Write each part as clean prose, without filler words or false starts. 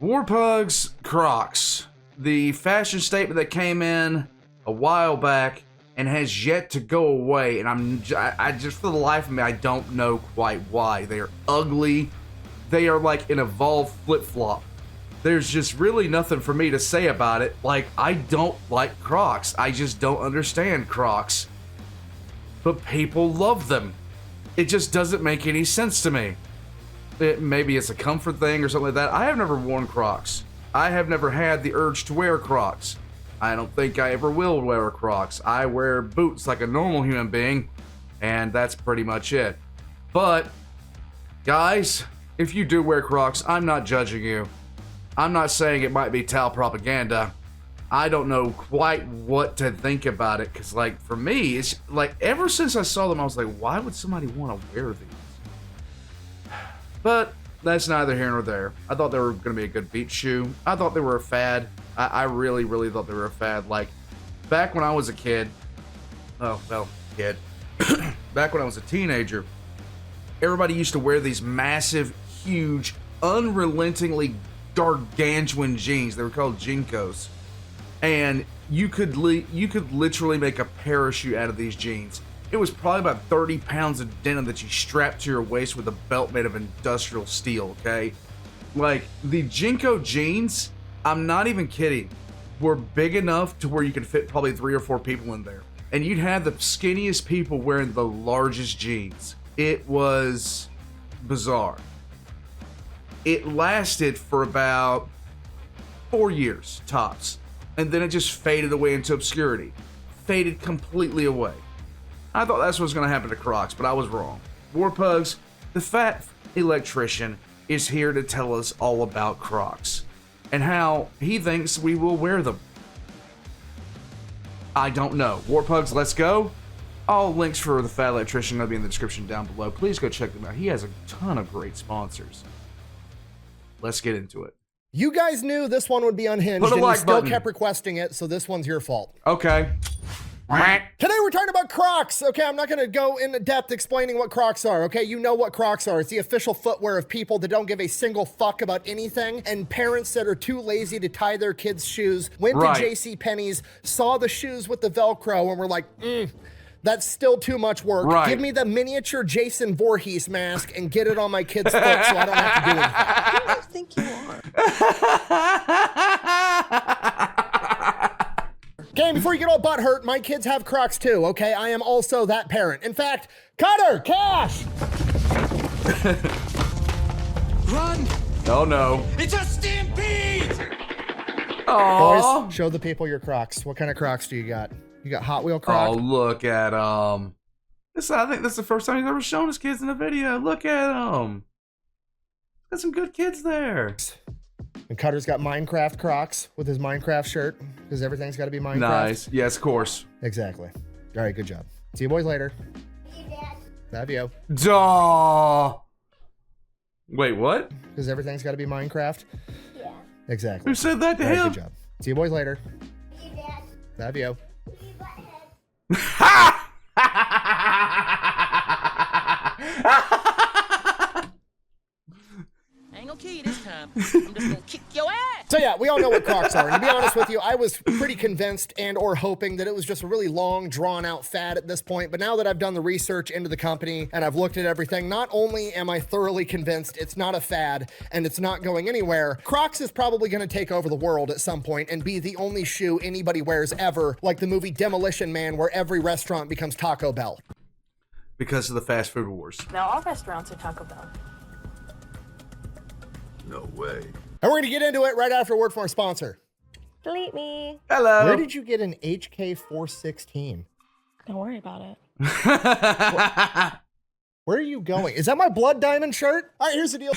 Warpug's Crocs. The fashion statement that came in a while back and has yet to go away. And I just, for the life of me, I don't know quite why. They are ugly. They are like an evolved flip-flop. There's just really nothing for me to say about it. Like, I don't like Crocs. I just don't understand Crocs. But people love them. It just doesn't make any sense to me. Maybe it's a comfort thing or something like that. I have never worn Crocs. I have never had the urge to wear Crocs. I don't think I ever will wear Crocs. I wear boots like a normal human being, and that's pretty much it. But, guys, if you do wear Crocs, I'm not judging you. I'm not saying it might be Tao propaganda. I don't know quite what to think about it, because, like, for me, it's like, ever since I saw them, I was like, why would somebody want to wear these? But that's neither here nor there. I thought they were going to be a good beach shoe. I thought they were a fad. I really, really thought they were a fad. Like, back when I was a kid, back when I was a teenager, everybody used to wear these massive, huge, unrelentingly gargantuan jeans. They were called Jinkos. And you could literally make a parachute out of these jeans. It was probably about 30 pounds of denim that you strapped to your waist with a belt made of industrial steel, okay? Like, the Jinko jeans, I'm not even kidding, were big enough to where you could fit probably 3 or 4 people in there. And you'd have the skinniest people wearing the largest jeans. It was bizarre. It lasted for about 4 years, tops. And then it just faded away into obscurity. Faded completely away. I thought that's what was going to happen to Crocs, but I was wrong. Warpugs, the Fat Electrician, is here to tell us all about Crocs and how he thinks we will wear them. I don't know. Warpugs, let's go. All links for the Fat Electrician will be in the description down below. Please go check them out. He has a ton of great sponsors. Let's get into it. You guys knew this one would be unhinged, and you still kept requesting it, so this one's your fault. Okay. Today we're talking about Crocs. Okay, I'm not going to go into depth explaining what Crocs are. Okay, you know what Crocs are. It's the official footwear of people that don't give a single fuck about anything, and parents that are too lazy to tie their kids' shoes, went to JCPenney's, saw the shoes with the Velcro, and were like, that's still too much work. Right. Give me the miniature Jason Voorhees mask and get it on my kid's foot so I don't have to do anything. Who do you think you are? Okay, before you get all butthurt, my kids have Crocs too, okay? I am also that parent. In fact, Cutter, Cash! Run! Oh no. It's a stampede! Aww. Boys, show the people your Crocs. What kind of Crocs do you got? You got Hot Wheel Crocs? Oh, look at I think this is the first time he's ever shown his kids in a video. Look at him. Got some good kids there. And Cutter's got Minecraft Crocs with his Minecraft shirt, because everything's got to be Minecraft. Nice. Yes, of course. Exactly. All right, good job. See you boys later. See you, Dad. Love you. Duh. Wait, what? Because everything's got to be Minecraft. Yeah. Exactly. Who said that to him? Good job. See you boys later. See you, Dad. Love you. See you, butthead. I ain't gonna kill you this time. I'm just gonna kick your ass. So yeah, we all know what Crocs are. And to be honest with you, I was pretty convinced and or hoping that it was just a really long, drawn out fad at this point. But now that I've done the research into the company and I've looked at everything, not only am I thoroughly convinced it's not a fad and it's not going anywhere, Crocs is probably gonna take over the world at some point and be the only shoe anybody wears ever, like the movie Demolition Man, where every restaurant becomes Taco Bell. Because of the fast food wars. Now all restaurants are Taco Bell. No way. And we're gonna get into it right after a word from our sponsor. Delete me. Hello. Where did you get an HK416? Don't worry about it. Where are you going? Is that my Blood Diamond shirt? All right, here's the deal.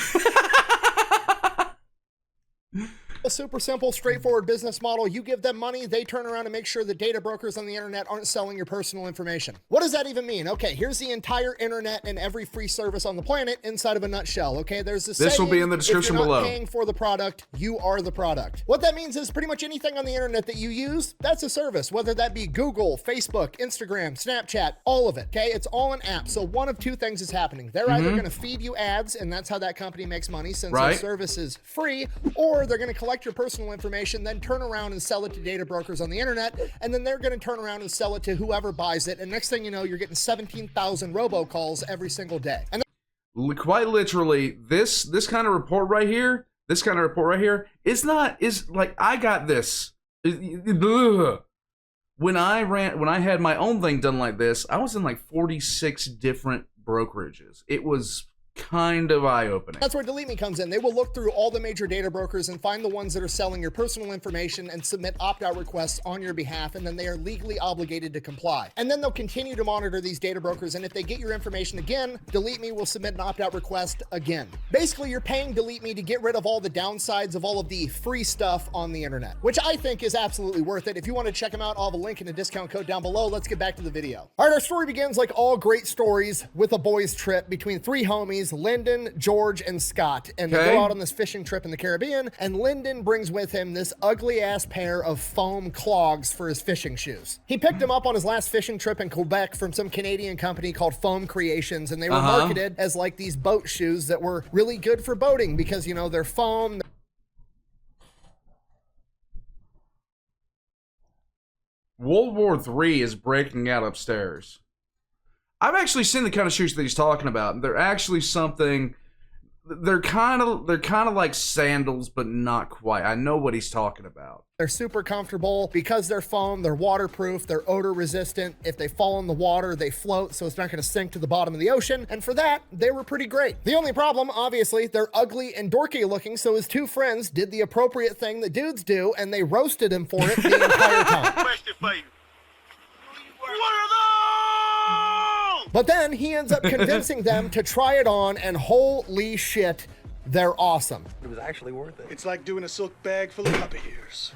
A super simple, straightforward business model. You give them money, they turn around and make sure the data brokers on the internet aren't selling your personal information. What does that even mean? Okay, here's the entire internet and every free service on the planet inside of a nutshell. Okay, there's this. This will be in the description if you're not below. Paying for the product, you are the product. What that means is pretty much anything on the internet that you use, that's a service, whether that be Google, Facebook, Instagram, Snapchat, all of it. Okay, it's all an app. So one of two things is happening. They're either going to feed you ads, and that's how that company makes money since their service is free, or they're going to collect your personal information, then turn around and sell it to data brokers on the internet, and then they're going to turn around and sell it to whoever buys it. And next thing you know, you're getting 17,000 robocalls every single day. And quite literally, this kind of report right here, is like, I got this. When I had my own thing done like this, I was in like 46 different brokerages. It was kind of eye-opening. That's where Delete Me comes in. They will look through all the major data brokers and find the ones that are selling your personal information and submit opt-out requests on your behalf, and then they are legally obligated to comply. And then they'll continue to monitor these data brokers, and if they get your information again, Delete Me will submit an opt-out request again. Basically, you're paying Delete Me to get rid of all the downsides of all of the free stuff on the internet, which I think is absolutely worth it. If you want to check them out, I'll have a link and a discount code down below. Let's get back to the video. All right, our story begins like all great stories with a boys' trip between three homies, Lyndon, George, and Scott, and they go out on this fishing trip in the Caribbean, and Lyndon brings with him this ugly ass pair of foam clogs for his fishing shoes. He picked them up on his last fishing trip in Quebec from some Canadian company called Foam Creations, and they were marketed as like these boat shoes that were really good for boating because, you know, they're foam. World War III is breaking out upstairs. I've actually seen the kind of shoes that he's talking about. They're actually something. They're kind of like sandals, but not quite. I know what he's talking about. They're super comfortable because they're foam, they're waterproof, they're odor resistant. If they fall in the water, they float, so it's not going to sink to the bottom of the ocean. And for that, they were pretty great. The only problem, obviously, they're ugly and dorky looking, so his two friends did the appropriate thing that dudes do, and they roasted him for it the entire time. Question for you. What are those? But then he ends up convincing them to try it on, and holy shit, they're awesome. It was actually worth it. It's like doing a silk bag full of puppy ears.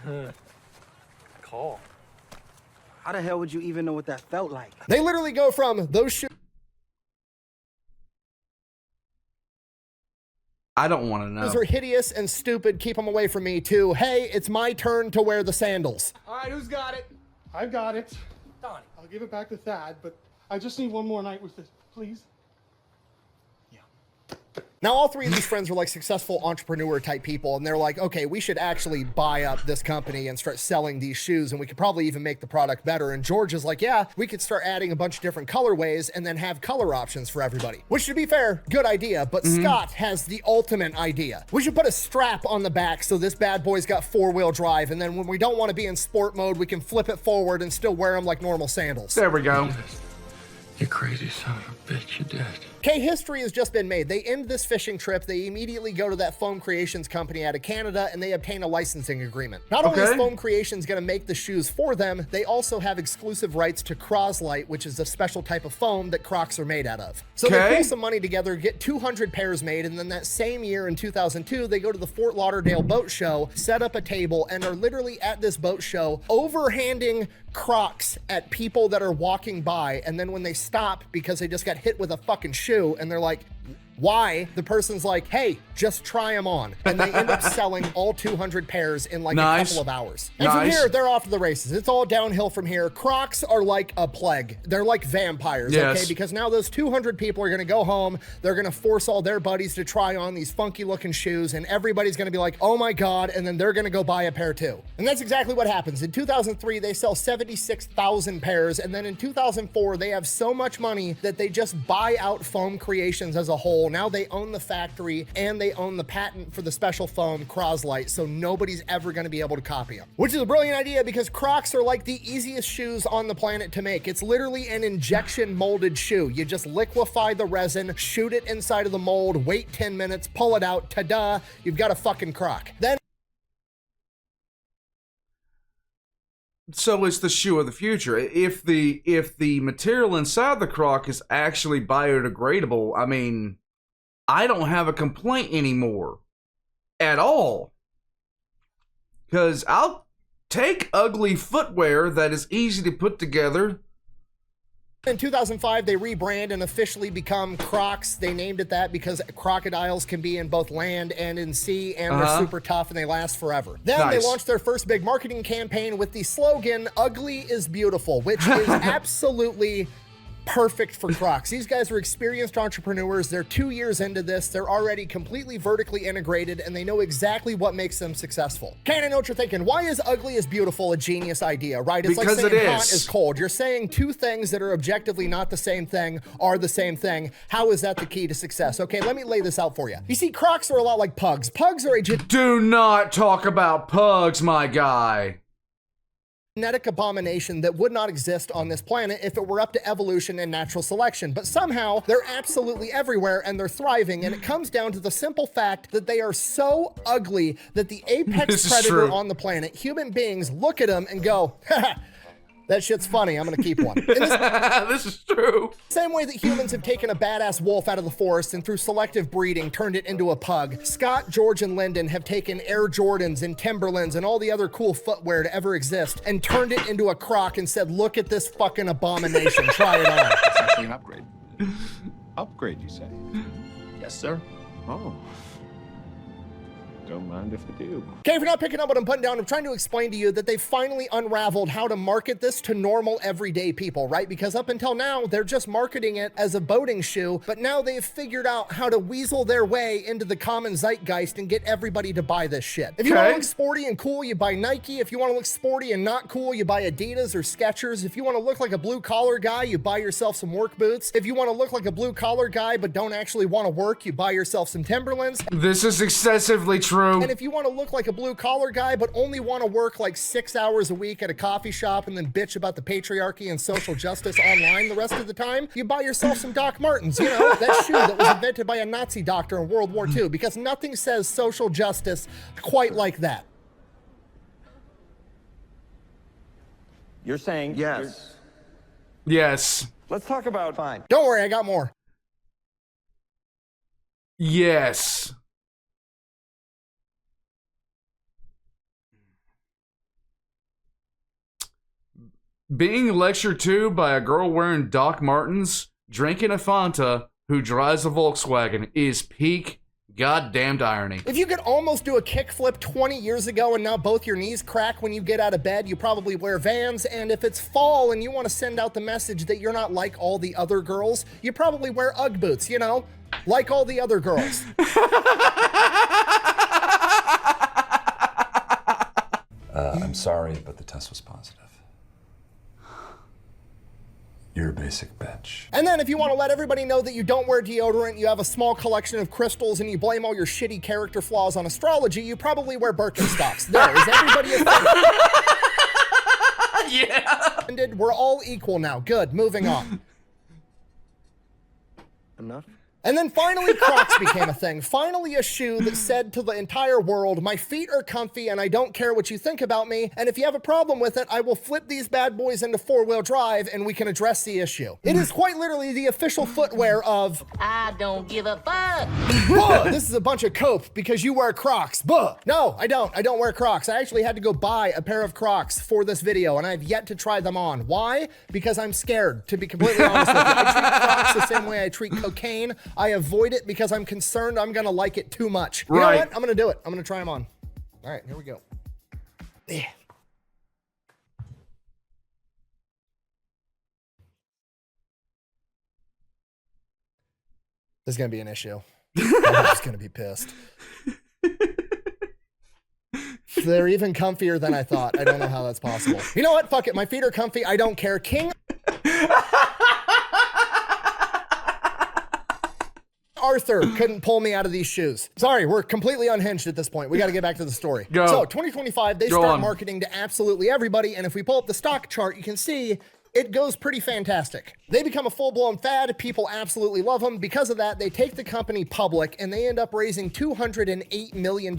Call. How the hell would you even know what that felt like? They literally go from those shoes I don't want to know. are hideous and stupid, keep them away from me, to, hey, it's my turn to wear the sandals. All right, who's got it? I've got it. Donnie. I'll give it back to Thad, but I just need one more night with this, please. Now, all three of these friends were like successful entrepreneur type people, and they're like, okay, we should actually buy up this company and start selling these shoes, and we could probably even make the product better. And George is like, yeah, we could start adding a bunch of different colorways and then have color options for everybody. Which, to be fair, good idea, but Scott has the ultimate idea. We should put a strap on the back so this bad boy's got four-wheel drive, and then when we don't want to be in sport mode, we can flip it forward and still wear them like normal sandals. There we go. You crazy son of a bitch, you dead. Okay, history has just been made. They end this fishing trip, they immediately go to that Foam Creations company out of Canada, and they obtain a licensing agreement. Not only is Foam Creations gonna make the shoes for them, they also have exclusive rights to Croslite, which is a special type of foam that Crocs are made out of. So they pull some money together, get 200 pairs made, and then that same year in 2002, they go to the Fort Lauderdale Boat Show, set up a table, and are literally at this boat show overhanding Crocs at people that are walking by, and then when they stop because they just got hit with a fucking shoe, and they're like, why? The person's like, hey, just try them on. And they end up selling all 200 pairs in like a couple of hours. And from here, they're off to the races. It's all downhill from here. Crocs are like a plague. They're like vampires, okay? Because now those 200 people are gonna go home. They're gonna force all their buddies to try on these funky looking shoes, and everybody's gonna be like, oh my God, and then they're gonna go buy a pair too. And that's exactly what happens. In 2003, they sell 76,000 pairs, and then in 2004, they have so much money that they just buy out Foam Creations as a whole. Now they own the factory and they own the patent for the special foam Croslite, so nobody's ever going to be able to copy them. Which is a brilliant idea because Crocs are like the easiest shoes on the planet to make. It's literally an injection molded shoe. You just liquefy the resin, shoot it inside of the mold, wait 10 minutes, pull it out, ta-da, you've got a fucking Croc. Then so it's the shoe of the future. If the material inside the Croc is actually biodegradable, I mean, I don't have a complaint anymore at all. Because I'll take ugly footwear that is easy to put together. In 2005, they rebrand and officially become Crocs. They named it that because crocodiles can be in both land and in sea, and they're super tough and they last forever. Then they launched their first big marketing campaign with the slogan, "Ugly is beautiful," which is absolutely perfect for Crocs. These guys are experienced entrepreneurs. They're 2 years into this. They're already completely vertically integrated, and they know exactly what makes them successful. Okay, I know what you're thinking. Why is ugly is beautiful a genius idea, right? It's because like saying it hot is cold. You're saying two things that are objectively not the same thing are the same thing. How is that the key to success? Okay, let me lay this out for you. You see, Crocs are a lot like pugs. Pugs are a Do not talk about pugs, my guy. genetic abomination that would not exist on this planet if it were up to evolution and natural selection. But somehow they're absolutely everywhere and they're thriving. And it comes down to the simple fact that they are so ugly that the apex predator on the planet, human beings, look at them and go, haha, that shit's funny, I'm gonna keep one. This is true. Same way that humans have taken a badass wolf out of the forest and through selective breeding turned it into a pug, Scott, George, and Lyndon have taken Air Jordans and Timberlands and all the other cool footwear to ever exist and turned it into a Croc and said, look at this fucking abomination, try it on. It's actually an upgrade. Upgrade, you say? Yes, sir. Oh. Don't mind if I do. Okay, if you're not picking up what I'm putting down, I'm trying to explain to you that they've finally unraveled how to market this to normal everyday people, right? Because up until now, they're just marketing it as a boating shoe, but now they've figured out how to weasel their way into the common zeitgeist and get everybody to buy this shit. If you want to look sporty and cool, you buy Nike. If you want to look sporty and not cool, you buy Adidas or Skechers. If you want to look like a blue collar guy, you buy yourself some work boots. If you want to look like a blue collar guy but don't actually want to work, you buy yourself some Timberlands. This is excessively true. And if you want to look like a blue collar guy but only want to work like 6 hours a week at a coffee shop and then bitch about the patriarchy and social justice online the rest of the time, you buy yourself some Doc Martens, you know, that shoe that was invented by a Nazi doctor in World War II, because nothing says social justice quite like that. You're saying Yes. Yes. Let's talk about fine. Don't worry, I got more. Yes. Being lectured to by a girl wearing Doc Martens, drinking a Fanta, who drives a Volkswagen is peak goddamned irony. If you could almost do a kickflip 20 years ago and now both your knees crack when you get out of bed, you probably wear Vans. And if it's fall and you want to send out the message that you're not like all the other girls, you probably wear Ugg boots, you know, like all the other girls. I'm sorry, but the test was positive. You're a basic bitch. And then if you want to let everybody know that you don't wear deodorant, you have a small collection of crystals, and you blame all your shitty character flaws on astrology, you probably wear Birkenstocks. There, is everybody a thing? Yeah. We're all equal now. Good, moving on. Enough? And then finally, Crocs became a thing. Finally, a shoe that said to the entire world, my feet are comfy and I don't care what you think about me. And if you have a problem with it, I will flip these bad boys into 4-wheel drive and we can address the issue. It is quite literally the official footwear of... I don't give a fuck. Buh, this is a bunch of cope because you wear Crocs. Buh. No, I don't. I don't wear Crocs. I actually had to go buy a pair of Crocs for this video and I've yet to try them on. Why? Because I'm scared, to be completely honest with you. I treat Crocs the same way I treat cocaine. I avoid it because I'm concerned I'm gonna like it too much. You know what? I'm gonna do it. I'm gonna try them on. All right, here we go. Yeah. This is gonna be an issue. I'm just gonna be pissed. They're even comfier than I thought. I don't know how that's possible. You know what? Fuck it. My feet are comfy. I don't care. King Arthur couldn't pull me out of these shoes. Sorry, we're completely unhinged at this point. We got to get back to the story. Go. So 2025, they start marketing to absolutely everybody. And if we pull up the stock chart, you can see it goes pretty fantastic. They become a full-blown fad. People absolutely love them. Because of that, they take the company public and they end up raising $208 million,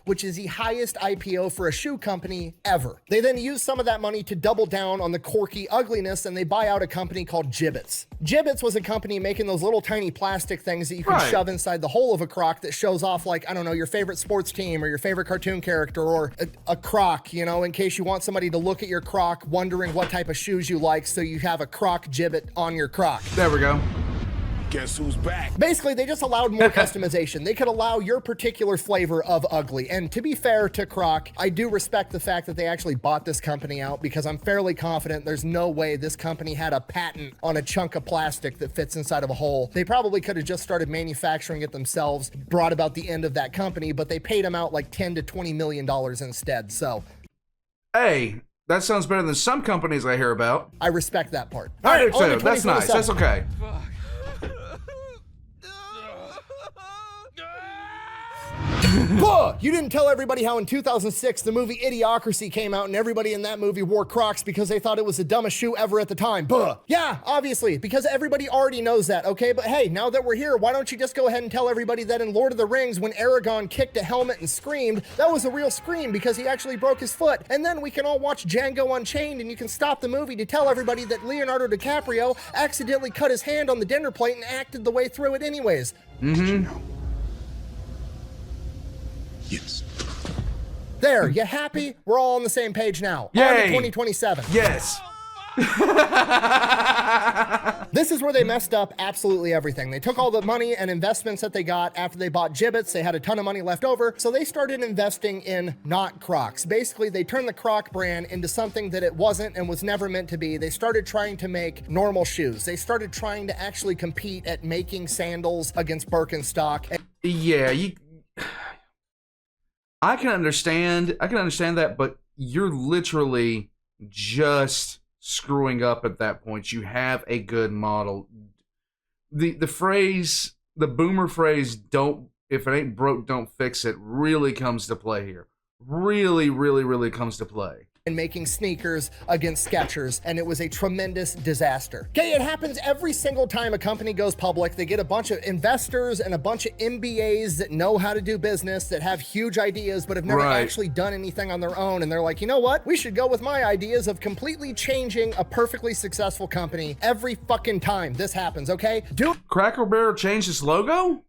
which is the highest IPO for a shoe company ever. They then use some of that money to double down on the quirky ugliness and they buy out a company called Jibbitz. Jibbitz was a company making those little tiny plastic things that you can shove inside the hole of a Croc that shows off, like, I don't know, your favorite sports team or your favorite cartoon character or a Croc, you know, in case you want somebody to look at your Croc wondering what type of shoes you like, so you have a Croc Jibbit on your Croc. There we go. Guess who's back? Basically, they just allowed more customization. They could allow your particular flavor of ugly. And to be fair to Croc, I do respect the fact that they actually bought this company out, because I'm fairly confident there's no way this company had a patent on a chunk of plastic that fits inside of a hole. They probably could have just started manufacturing it themselves, brought about the end of that company, but they paid them out like $10 to $20 million instead. So, hey, that sounds better than some companies I hear about. I respect that part. I do on to too. That's nice. 2027. That's okay. You didn't tell everybody how in 2006 the movie Idiocracy came out and everybody in that movie wore Crocs because they thought it was the dumbest shoe ever at the time. Yeah, obviously, because everybody already knows that, okay? But hey, now that we're here, why don't you just go ahead and tell everybody that in Lord of the Rings, when Aragorn kicked a helmet and screamed, that was a real scream because he actually broke his foot. And then we can all watch Django Unchained and you can stop the movie to tell everybody that Leonardo DiCaprio accidentally cut his hand on the dinner plate and acted the way through it anyways. Yes. There, you happy? We're all on the same page now. Yay. On to 2027. Yes. This is where they messed up absolutely everything. They took all the money and investments that they got after they bought Jibbitz. They had a ton of money left over, so they started investing in not Crocs. Basically, they turned the Croc brand into something that it wasn't and was never meant to be. They started trying to make normal shoes. They started trying to actually compete at making sandals against Birkenstock. Yeah, I can understand that, but you're literally just screwing up at that point. You have a good model. The boomer phrase, don't, if it ain't broke, don't fix it, really comes to play here. Really comes to play. And making sneakers against Skechers, and it was a tremendous disaster. Okay, it happens every single time a company goes public. They get a bunch of investors and a bunch of MBAs that know how to do business, that have huge ideas, but have never actually done anything on their own. And they're like, you know what? We should go with my ideas of completely changing a perfectly successful company every fucking time this happens, okay? Cracker Barrel changed its logo?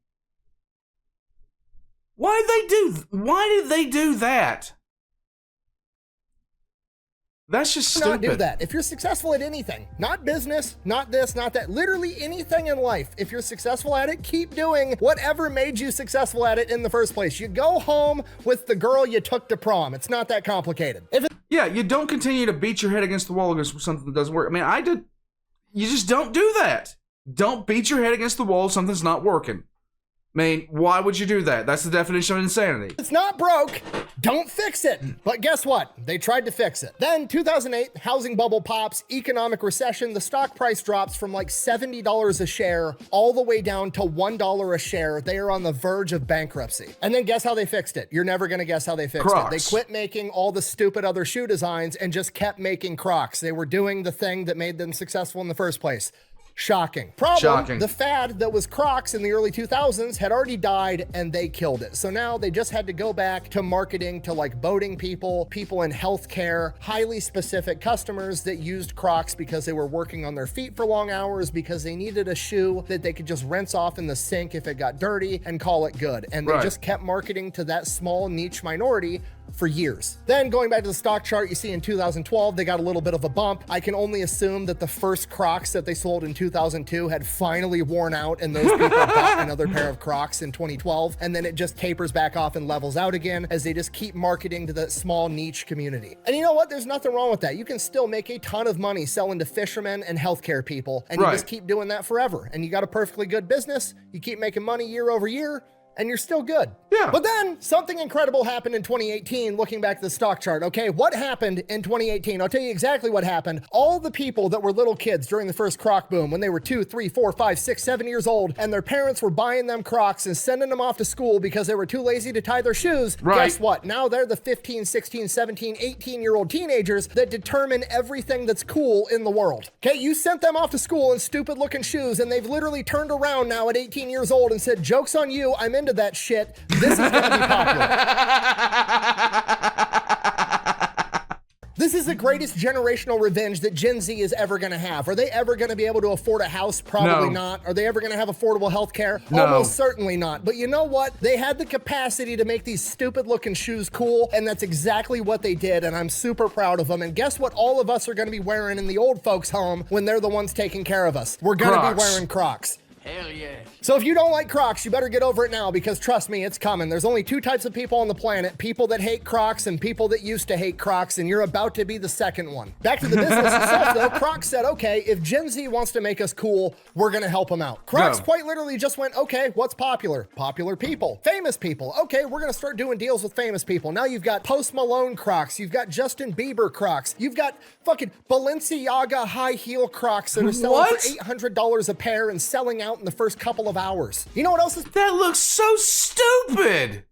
Why did they do that? That's just stupid. Not do that. If you're successful at anything, not business, not this, not that, literally anything in life, if you're successful at it, keep doing whatever made you successful at it in the first place. You go home with the girl you took to prom. It's not that complicated. Yeah, you don't continue to beat your head against the wall against something that doesn't work. I mean, you just don't do that. Don't beat your head against the wall if something's not working. I mean, why would you do that? That's the definition of insanity. It's not broke. Don't fix it. But guess what? They tried to fix it. Then 2008, housing bubble pops, economic recession, the stock price drops from like $70 a share all the way down to $1 a share. They are on the verge of bankruptcy. And then guess how they fixed it? You're never going to guess how they fixed Crocs. it. They quit making all the stupid other shoe designs and just kept making Crocs. They were doing the thing that made them successful in the first place. Shocking. Problem, the fad that was Crocs in the early 2000s had already died and they killed it. So now they just had to go back to marketing to like boating people in healthcare, highly specific customers that used Crocs because they were working on their feet for long hours, because they needed a shoe that they could just rinse off in the sink if it got dirty and call it good. And they just kept marketing to that small niche minority for years. Then going back to the stock chart, you see in 2012, they got a little bit of a bump. I can only assume that the first Crocs that they sold in 2002 had finally worn out and those people bought another pair of Crocs in 2012. And then it just tapers back off and levels out again as they just keep marketing to that small niche community. And you know what? There's nothing wrong with that. You can still make a ton of money selling to fishermen and healthcare people. And you just keep doing that forever. And you got a perfectly good business. You keep making money year over year. and you're still good. Yeah. But then something incredible happened in 2018, looking back at the stock chart. Okay, what happened in 2018? I'll tell you exactly what happened. All the people that were little kids during the first Croc boom, when they were 2, 3, 4, 5, 6, 7 years old, and their parents were buying them Crocs and sending them off to school because they were too lazy to tie their shoes. Right. Guess what? Now they're the 15, 16, 17, 18-year-old teenagers that determine everything that's cool in the world. Okay, you sent them off to school in stupid looking shoes, and they've literally turned around now at 18 years old and said, joke's on you, I'm into that shit. This is gonna be popular. This is the greatest generational revenge that Gen Z is ever gonna have. Are they ever gonna be able to afford a house? Probably not. Are they ever gonna have affordable health care? No. Almost certainly not. But you know what? They had the capacity to make these stupid looking shoes cool, and that's exactly what they did, and I'm super proud of them. And guess what all of us are gonna be wearing in the old folks' home when they're the ones taking care of us? We're gonna be Crocs. wearing Crocs. Hell yeah. So if you don't like Crocs, you better get over it now, because trust me, it's coming. There's only 2 types of people on the planet, people that hate Crocs and people that used to hate Crocs, and you're about to be the second one. Back to the business itself though, Crocs said, okay, if Gen Z wants to make us cool, we're gonna help them out. Crocs quite literally just went, okay, what's popular? Popular people, famous people. Okay, we're gonna start doing deals with famous people. Now you've got Post Malone Crocs, you've got Justin Bieber Crocs, you've got fucking Balenciaga high heel Crocs that are selling for $800 a pair and selling out in the first couple of hours. You know what else is— That looks so stupid.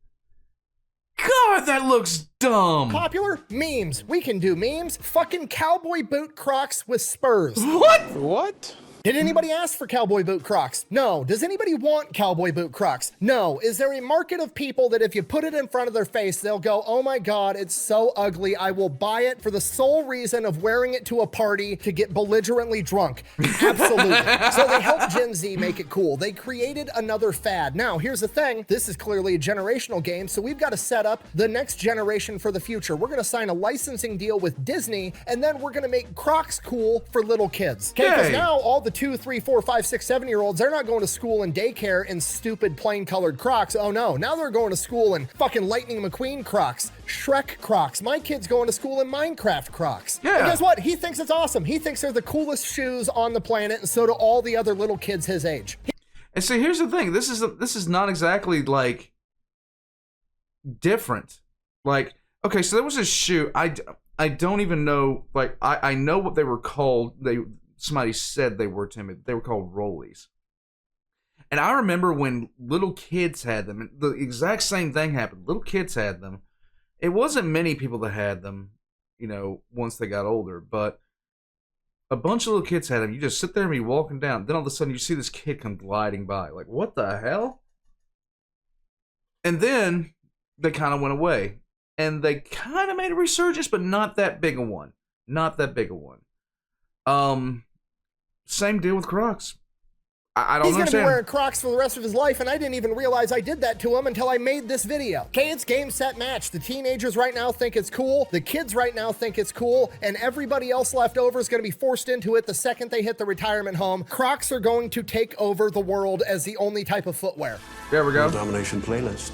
God, that looks dumb. popular? Memes. We can do memes. Fucking cowboy boot Crocs with spurs. What? Did anybody ask for cowboy boot Crocs? No. Does anybody want cowboy boot Crocs? No. Is there a market of people that if you put it in front of their face, they'll go, oh my God, it's so ugly. I will buy it for the sole reason of wearing it to a party to get belligerently drunk? Absolutely. So they helped Gen Z make it cool. They created another fad. Now, here's the thing. This is clearly a generational game, so we've got to set up the next generation for the future. We're going to sign a licensing deal with Disney, and then we're going to make Crocs cool for little kids. Okay, because Yay. now all the 2, 3, 4, 5, 6, 7-year-olds, they're not going to school and daycare in stupid plain colored Crocs. Oh no, now they're going to school in fucking Lightning McQueen Crocs, Shrek Crocs. My kid's going to school in Minecraft Crocs. Yeah. And guess what? He thinks it's awesome. He thinks they're the coolest shoes on the planet, and so do all the other little kids his age. And see, here's the thing. This is not exactly like different. Like, okay, so there was a shoe. I don't even know. Like, I know what they were called. Somebody said they were to me. They were called rollies. And I remember when little kids had them, and the exact same thing happened. Little kids had them. It wasn't many people that had them, you know, once they got older, but a bunch of little kids had them. You just sit there and be walking down. Then all of a sudden you see this kid come gliding by. Like, what the hell? And then they kind of went away. And they kind of made a resurgence, but not that big a one. Not that big a one. Same deal with Crocs. I don't He's understand. gonna be wearing Crocs for the rest of his life, and I didn't even realize I did that to him until I made this video. Okay, it's game, set, match. The teenagers right now think it's cool, the kids right now think it's cool, and everybody else left over is gonna be forced into it the second they hit the retirement home. Crocs are going to take over the world as the only type of footwear. There we go. Domination playlist.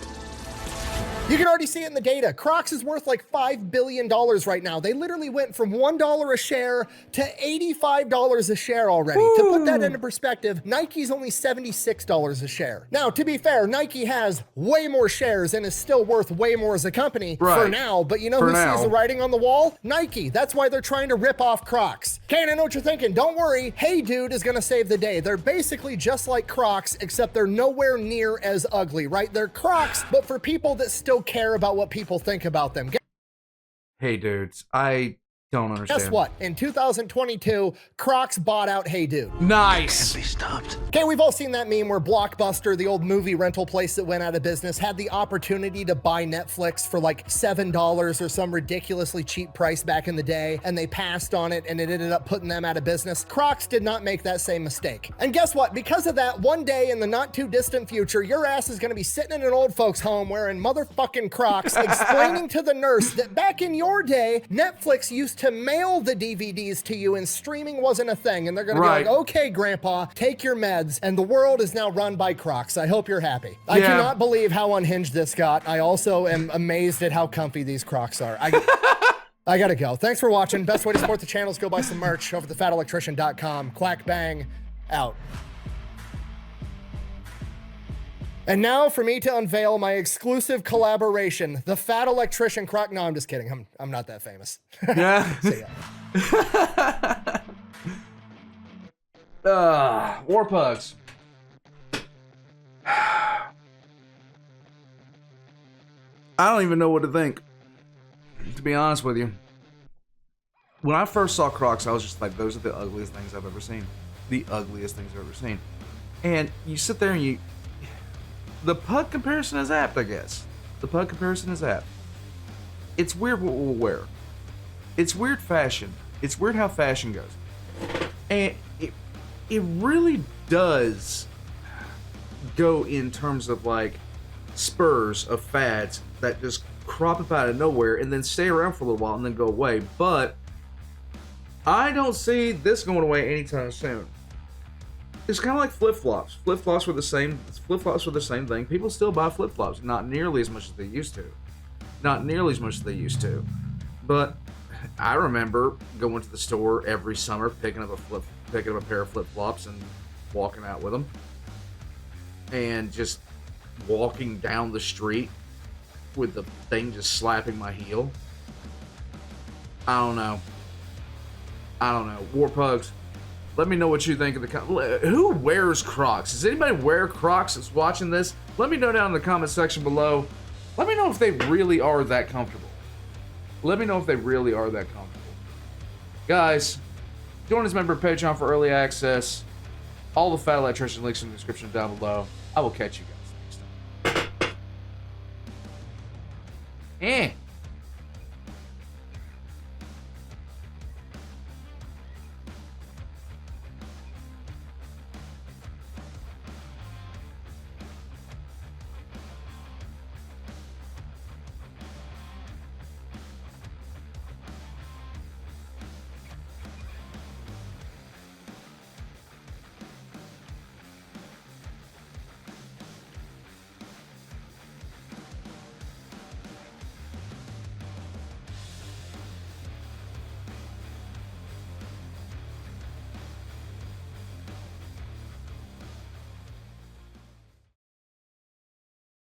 You can already see it in the data. Crocs is worth like $5 billion right now. They literally went from $1 a share to $85 a share already. To put that into perspective, Nike's only $76 a share. Now, to be fair, Nike has way more shares and is still worth way more as a company for now, but you know who sees the writing on the wall? Nike. That's why they're trying to rip off Crocs. Okay, and I know what you're thinking. Don't worry, Hey Dude is gonna save the day. They're basically just like Crocs, except they're nowhere near as ugly, right? They're Crocs, but for people that still care about what people think about them. Hey dudes, I don't understand. Guess what? In 2022, Crocs bought out Hey Dude. Nice. Can't be stopped. Okay, we've all seen that meme where Blockbuster, the old movie rental place that went out of business, had the opportunity to buy Netflix for like $7 or some ridiculously cheap price back in the day, and they passed on it and it ended up putting them out of business. Crocs did not make that same mistake. And guess what? Because of that, one day in the not too distant future, your ass is gonna be sitting in an old folks home wearing motherfucking Crocs, explaining to the nurse that back in your day, Netflix used to mail the DVDs to you and streaming wasn't a thing. And they're gonna be like, okay, grandpa, take your meds. And the world is now run by Crocs. I hope you're happy. I cannot believe how unhinged this got. I also am amazed at how comfy these Crocs are. I gotta go. Thanks for watching. Best way to support the channel is go buy some merch over at thefatelectrician.com. Quack bang, out. And now for me to unveil my exclusive collaboration, the Fat Electrician Croc. No, I'm just kidding. I'm not that famous. Yeah. So, yeah. War Pugs. I don't even know what to think, to be honest with you. When I first saw Crocs, I was just like, those are the ugliest things I've ever seen. The ugliest things I've ever seen. And you sit there and the pug comparison is apt, I guess. The pug comparison is apt. It's weird what we'll wear. It's weird fashion. It's weird how fashion goes. And it really does go in terms of like spurs of fads that just crop up out of nowhere and then stay around for a little while and then go away. But I don't see this going away anytime soon. It's kind of like flip-flops. Flip-flops were the same. Flip-flops were the same thing. People still buy flip-flops, not nearly as much as they used to. Not nearly as much as they used to. But I remember going to the store every summer, picking up a pair of flip-flops and walking out with them, and just walking down the street with the thing just slapping my heel. I don't know. War Pugs. Let me know what you think of who wears Crocs? Does anybody wear Crocs that's watching this? Let me know down in the comment section below. Let me know if they really are that comfortable. Guys, join as a member of Patreon for early access. All the Fat Electrician links in the description down below. I will catch you guys next time.